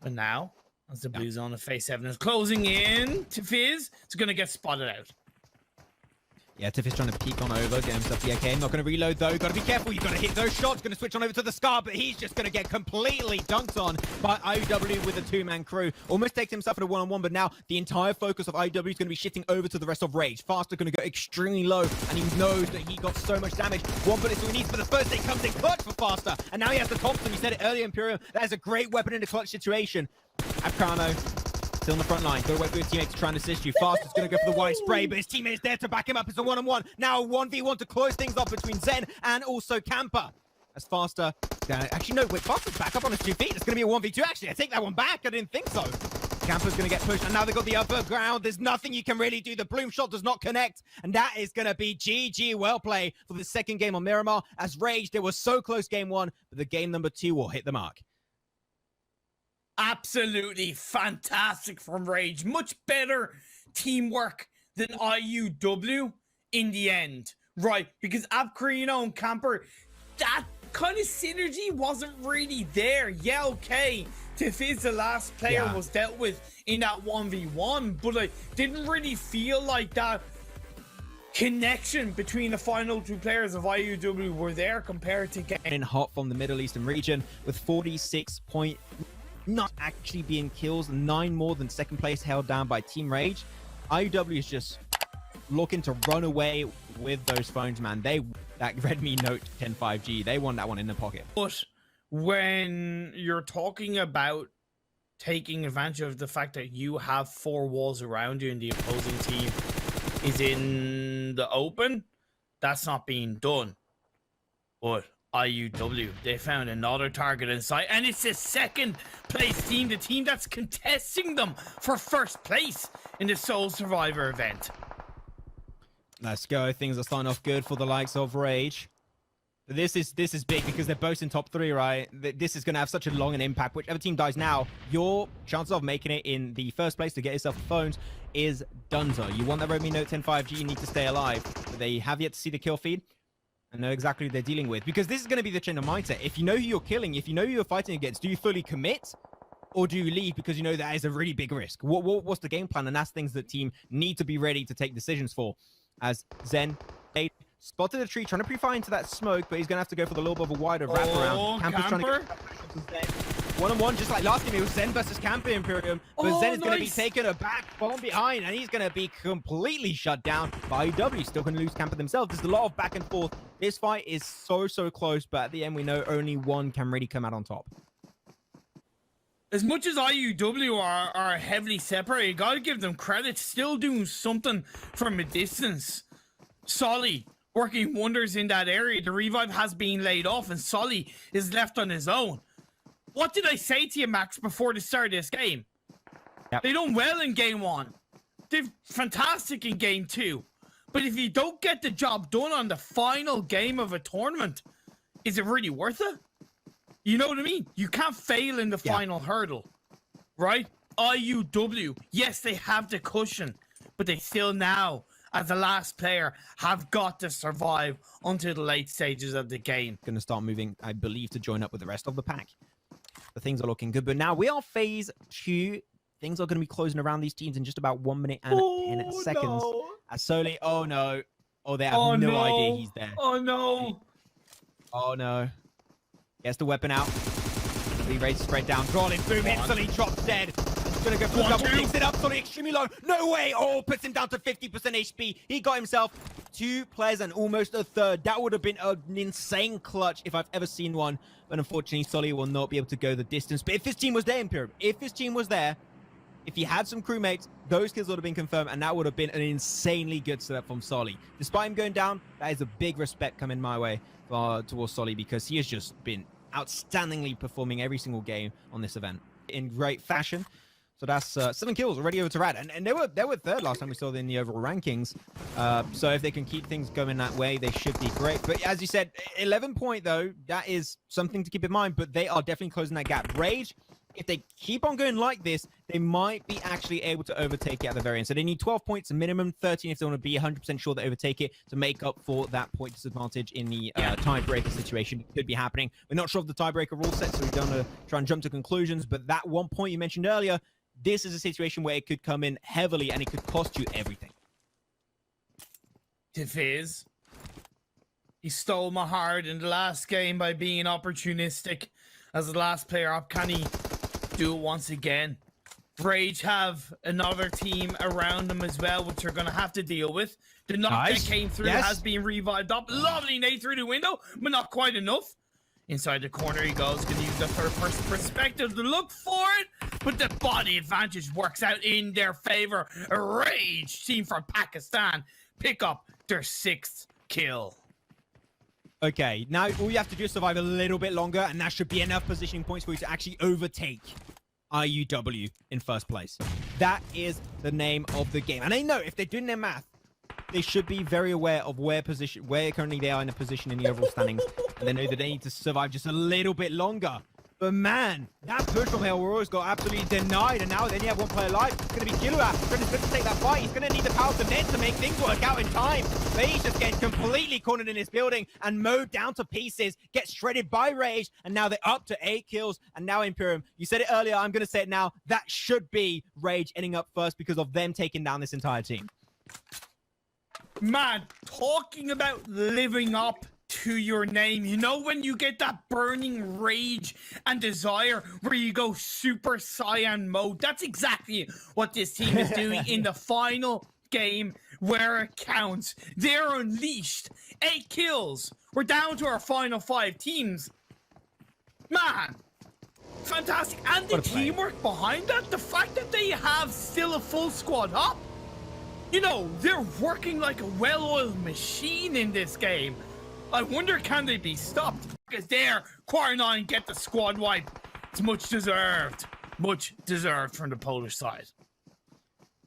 But now, as the blue zone of phase 7 is closing in to Fizz, it's going to get spotted out. Yeah, Tiff is trying to peek on over, get himself the AK. Not going to reload though. Got to be careful. You got to hit those shots. Going to switch on over to the Scar, but he's just going to get completely dunked on by IW with a two-man crew. Almost takes himself in a one-on-one, but now the entire focus of IW is going to be shifting over to the rest of Rage. Faster going to go extremely low, and he knows that he got so much damage. One bullet so he needs, but the first aid comes in clutch for Faster, and now he has the Thompson. You said it earlier, Imperium. That is a great weapon in a clutch situation. Akrano still in the front line. Go wait for your teammate to try and assist you. Fast is going to go for the wide spray, but his teammate is there to back him up. It's a one-on-one. Now a 1v1 to close things off between Zen and also Camper. As Faster... Actually, no, wait, Faster's back up on his 2 feet. It's going to be a 1v2, actually. I take that one back. I didn't think so. Camper's going to get pushed, and now they've got the upper ground. There's nothing you can really do. The bloom shot does not connect, and that is going to be GG well play for the second game on Miramar. As Rage, they were so close game 1, but the game number 2 will hit the mark. Absolutely fantastic from Rage. Much better teamwork than IUW in the end. Right, because Abcarino and Camper, that kind of synergy wasn't really there. Yeah, okay. Tiff the last player was dealt with in that 1v1, but I didn't really feel like that connection between the final 2 players of IUW were there compared to getting hot from the Middle Eastern region with 46 points. Not actually being kills, 9 more than second place held down by Team Rage. IUW is just looking to run away with those phones, man. That Redmi Note 10 5G, they want that one in the pocket. But when you're talking about taking advantage of the fact that you have 4 walls around you and the opposing team is in the open, that's not being done. But IUW, they found another target in sight, and it's the second place team, the team that's contesting them for first place in the Soul Survivor event. Let's go. Things are starting off good for the likes of Rage. This is big because they're both in top 3, right? This is going to have such a long an impact. Whichever team dies now, your chances of making it in the first place to get yourself the phones is donezo. You want that Redmi Note 10 5G, you need to stay alive. But they have yet to see the kill feed and know exactly what they're dealing with, because this is going to be the change of mindset. If you know who you're killing, if you know who you're fighting against, do you fully commit or do you leave because you know that is a really big risk? What's the game plan? And that's things that team need to be ready to take decisions for. As Zen spotted a tree, trying to pre-fire into that smoke, but he's going to have to go for the little bit of a wider wraparound. Camper's trying to get one-on-one, just like last game. It was Zen versus Camper Imperium, but Zen is going to be taken aback from behind, and he's going to be completely shut down by IW. Still going to lose Camper themselves. There's a lot of back and forth. This fight is so close, but at the end, we know only one can really come out on top. As much as IUW are heavily separated, you gotta give them credit. Still doing something from a distance. Solly working wonders in that area. The revive has been laid off, and Solly is left on his own. What did I say to you, Max, before the start of this game? Yep. They done well in game 1. They're fantastic in game 2. But if you don't get the job done on the final game of a tournament, is it really worth it? You know what I mean? You can't fail in the final hurdle, right? IUW, yes, they have the cushion, but they still now, as the last player, have got to survive until the late stages of the game. Going to start moving, I believe, to join up with the rest of the pack. The things are looking good, but now we are phase 2. Things are going to be closing around these teams in just about 1 minute and 10 seconds. No. As Soli, oh no. Oh, they have no idea he's there. Oh no. Oh no. Gets the weapon out. He ready to spread down. Crawling, boom, instantly drops dead. He's gonna go for the double, picks it up, Soli extremely low. No way! Oh, puts him down to 50% HP. He got himself 2 players and almost a third. That would have been an insane clutch if I've ever seen one. But unfortunately, Soli will not be able to go the distance. But if his team was there, Imperium, if his team was there, if he had some crewmates, those kills would have been confirmed, and that would have been an insanely good setup from Soli. Despite him going down, that is a big respect coming my way towards Soli, because he has just been outstandingly performing every single game on this event in great fashion. So that's 7 kills already over to Rad, and they were third last time we saw them in the overall rankings. So if they can keep things going that way, they should be great. But as you said, 11 point though, that is something to keep in mind. But they are definitely closing that gap. Rage, if they keep on going like this, they might be actually able to overtake it at the very end. So they need 12 points minimum, 13 if they want to be 100% sure they overtake it to make up for that point disadvantage in the tiebreaker situation. It could be happening. We're not sure of the tiebreaker rule set, so we don't want to try and jump to conclusions. But that one point you mentioned earlier, this is a situation where it could come in heavily and it could cost you everything. Tifiz, he stole my heart in the last game by being opportunistic as the last player up. Can he do it once again? Rage have another team around them as well, which they're going to have to deal with. The knock that came through has been revived up. Lovely nade through the window, but not quite enough. Inside the corner he goes. Going to use the third-person perspective to look for it, but the body advantage works out in their favor. A Rage team from Pakistan pick up their 6th kill. Okay, now all you have to do is survive a little bit longer, and that should be enough positioning points for you to actually overtake IUW in first place. That is the name of the game. And I know if they're doing their math, they should be very aware of where currently they are in a position in the overall standings, and they know that they need to survive just a little bit longer. But man, that push from Hell Royals got absolutely denied, and now they only have one player alive. It's going to be Killua. He's going to take that fight. He's going to need the power of net to make things work out in time. But he's just getting completely cornered in his building and mowed down to pieces, gets shredded by Rage, and now they're up to 8 kills. And now Imperium, you said it earlier, I'm going to say it now, that should be Rage ending up first because of them taking down this entire team. Man, talking about living up to your name, you know when you get that burning rage and desire where you go Super Saiyan mode? That's exactly what this team is doing in the final game where it counts. They're unleashed. 8 kills. We're down to our final 5 teams. Man, fantastic. And the teamwork behind that, the fact that they have still a full squad up. You know, they're working like a well-oiled machine in this game. I wonder, can they be stopped? Because there, Quarter 9 get the squad wipe. It's much deserved. Much deserved from the Polish side.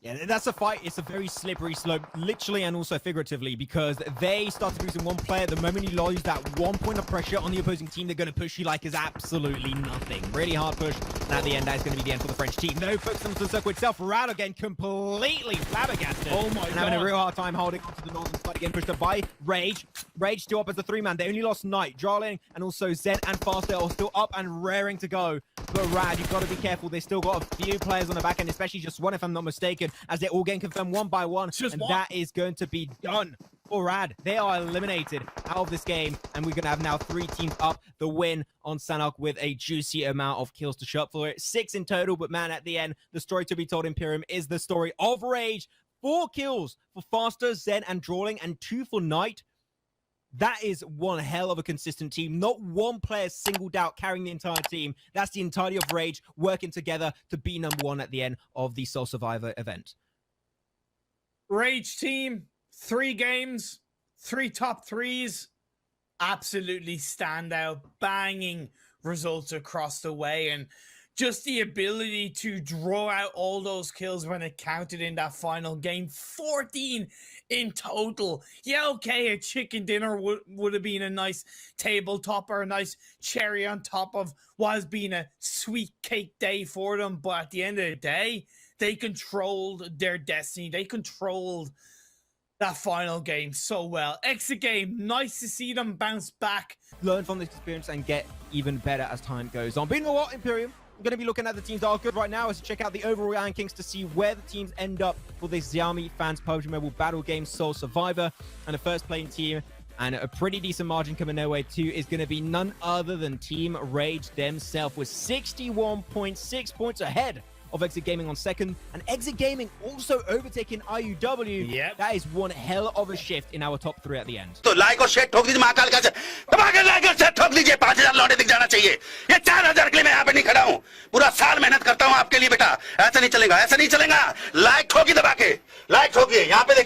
Yeah, that's a fight. It's a very slippery slope, literally and also figuratively, because they start to lose in one player. The moment you lose that 1 point of pressure on the opposing team, they're going to push you like it's absolutely nothing. Really hard push. And at the end, that's going to be the end for the French team. No focus on the circle itself. Rad again, completely flabbergasted. Oh my God. And having a real hard time holding on to the northern side again, pushed up by Rage. Rage still up as the 3-man. They only lost Knight, Jarling, and also Zed and Faster are still up and raring to go. But Rad, you've got to be careful. They still got a few players on the back end, especially just one, if I'm not mistaken, as they're all getting confirmed one by one. And that is going to be done for Rad. They are eliminated out of this game, and we're going to have now 3 teams up. The win on Sanok with a juicy amount of kills to show up for it. 6 in total, but man, at the end, the story to be told, Imperium, is the story of Rage. 4 kills for Faster, Zen, and Drawling, and 2 for Knight. That is one hell of a consistent team. Not one player singled out carrying the entire team. That's the entirety of Rage working together to be #1 at the end of the Soul Survivor event. Rage team, 3 games, 3 top 3s. Absolutely stand out. Banging results across the way. And just the ability to draw out all those kills when it counted in that final game. 14 in total. Yeah, okay, a chicken dinner would have been a nice tabletop or a nice cherry on top of what has been a sweet cake day for them. But at the end of the day, they controlled their destiny. They controlled that final game so well. Exit game, nice to see them bounce back. Learn from this experience and get even better as time goes on. But you know what, Imperium? I'm going to be looking at the teams that are good right now as to check out the overall rankings to see where the teams end up for this Xiaomi Fans PUBG Mobile Battle Game Soul Survivor. And the first playing team, and a pretty decent margin coming their way too, is going to be none other than Team Rage themselves with 61.6 points ahead of Exit Gaming on second, and Exit Gaming also overtaking IUW. Yep. That is one hell of a shift in our top 3 at the end. तो like और share ठोक दीजिए महाकाल का दबाकर like और share ठोक दीजिए 5000 लौटे दिख जाना चाहिए ये 4000 के लिए मैं यहाँ पे नहीं खड़ा हूँ पूरा साल मेहनत करता हूँ आपके लिए बेटा ऐसा नहीं चलेगा लाइक ठोकी दबा के लाइक ठोकिए यहाँ पे देखिए